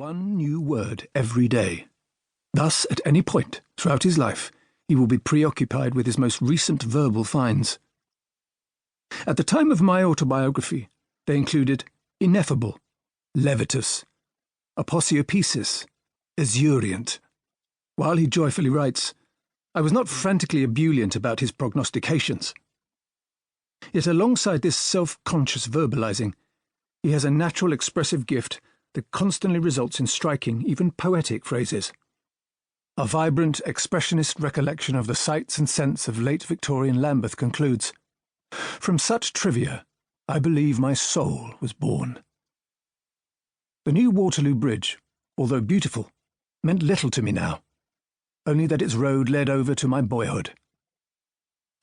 one new word every day. Thus, at any point throughout his life, he will be preoccupied with his most recent verbal finds. At the time of my autobiography, they included ineffable, levitus, aposiopesis, esurient. While he joyfully writes, I was not frantically ebullient about his prognostications. Yet alongside this self-conscious verbalizing, he has a natural expressive gift that constantly results in striking, even poetic phrases. A vibrant, expressionist recollection of the sights and scents of late Victorian Lambeth concludes, From such trivia, I believe my soul was born. The new Waterloo Bridge, although beautiful, meant little to me now, only that its road led over to my boyhood.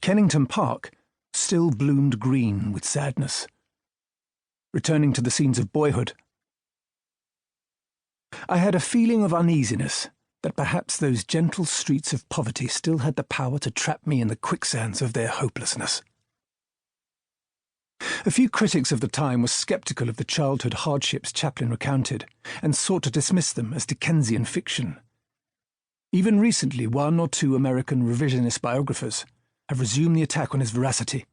Kennington Park still bloomed green with sadness. Returning to the scenes of boyhood, I had a feeling of uneasiness that perhaps those gentle streets of poverty still had the power to trap me in the quicksands of their hopelessness. A few critics of the time were sceptical of the childhood hardships Chaplin recounted and sought to dismiss them as Dickensian fiction. Even recently, one or two American revisionist biographers have resumed the attack on his veracity.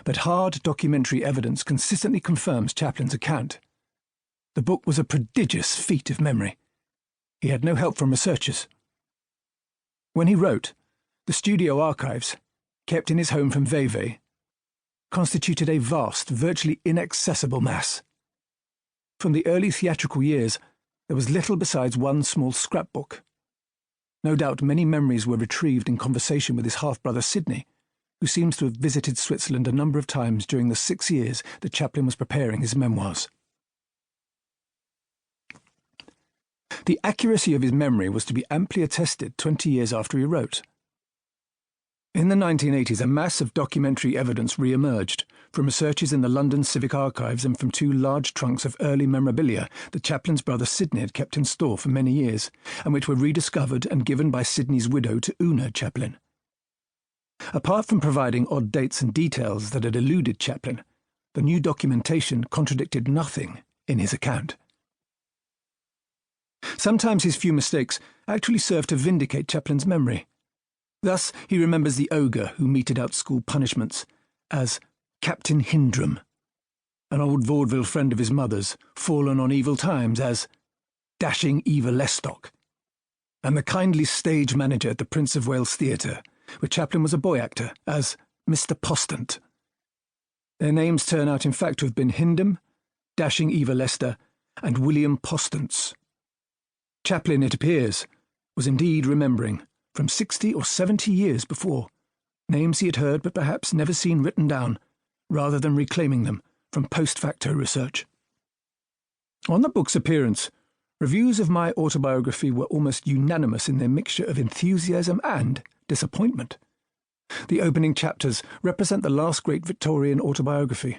But hard documentary evidence consistently confirms Chaplin's account. The book was a prodigious feat of memory. He had no help from researchers. When he wrote, the studio archives, kept in his home from Vevey, constituted a vast, virtually inaccessible mass. From the early theatrical years, there was little besides one small scrapbook. No doubt many memories were retrieved in conversation with his half-brother Sidney, who seems to have visited Switzerland a number of times during the 6 years that Chaplin was preparing his memoirs. The accuracy of his memory was to be amply attested 20 years after he wrote. In the 1980s, a mass of documentary evidence re-emerged from researches in the London Civic Archives and from 2 large trunks of early memorabilia that Chaplin's brother Sidney had kept in store for many years, and which were rediscovered and given by Sidney's widow to Una Chaplin. Apart from providing odd dates and details that had eluded Chaplin, the new documentation contradicted nothing in his account. Sometimes his few mistakes actually served to vindicate Chaplin's memory. Thus, he remembers the ogre who meted out school punishments as Captain Hindrum, an old vaudeville friend of his mother's, fallen on evil times as Dashing Eva Lestock, and the kindly stage manager at the Prince of Wales Theatre, where Chaplin was a boy actor, as Mr. Postant. Their names turn out in fact to have been Hindum, Dashing Eva Lester, and William Postance. Chaplin, it appears, was indeed remembering, from 60 or 70 years before, names he had heard but perhaps never seen written down, rather than reclaiming them from post-facto research. On the book's appearance, reviews of my autobiography were almost unanimous in their mixture of enthusiasm and disappointment. The opening chapters represent the last great Victorian autobiography,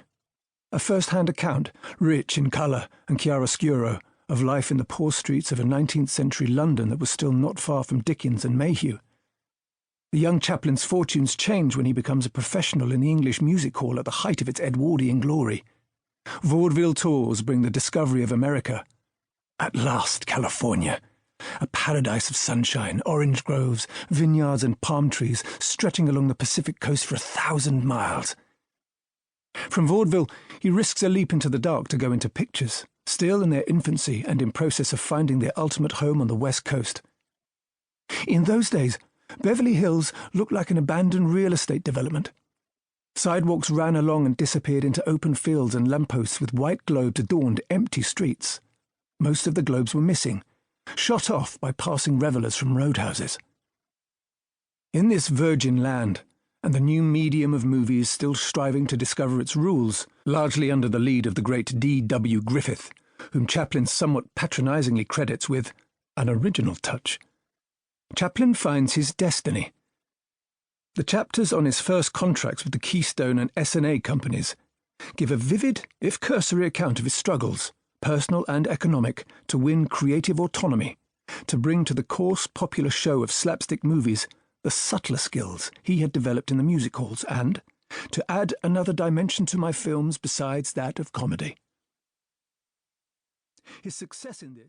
a first-hand account, rich in colour and chiaroscuro, of life in the poor streets of a 19th-century London that was still not far from Dickens and Mayhew. The young Chaplin's fortunes change when he becomes a professional in the English music hall at the height of its Edwardian glory. Vaudeville tours bring the discovery of America. At last, California, a paradise of sunshine, orange groves, vineyards and palm trees stretching along the Pacific coast for 1,000 miles. From vaudeville, he risks a leap into the dark to go into pictures, still in their infancy and in process of finding their ultimate home on the West Coast. In those days, Beverly Hills looked like an abandoned real estate development. Sidewalks ran along and disappeared into open fields and lampposts with white globes adorned empty streets. Most of the globes were missing, shot off by passing revellers from roadhouses. In this virgin land, and the new medium of movies still striving to discover its rules, largely under the lead of the great D.W. Griffith, whom Chaplin somewhat patronisingly credits with an original touch, Chaplin finds his destiny. The chapters on his first contracts with the Keystone and S&A companies give a vivid, if cursory, account of his struggles, personal and economic, to win creative autonomy, to bring to the coarse popular show of slapstick movies the subtler skills he had developed in the music halls, and to add another dimension to my films besides that of comedy. His success in this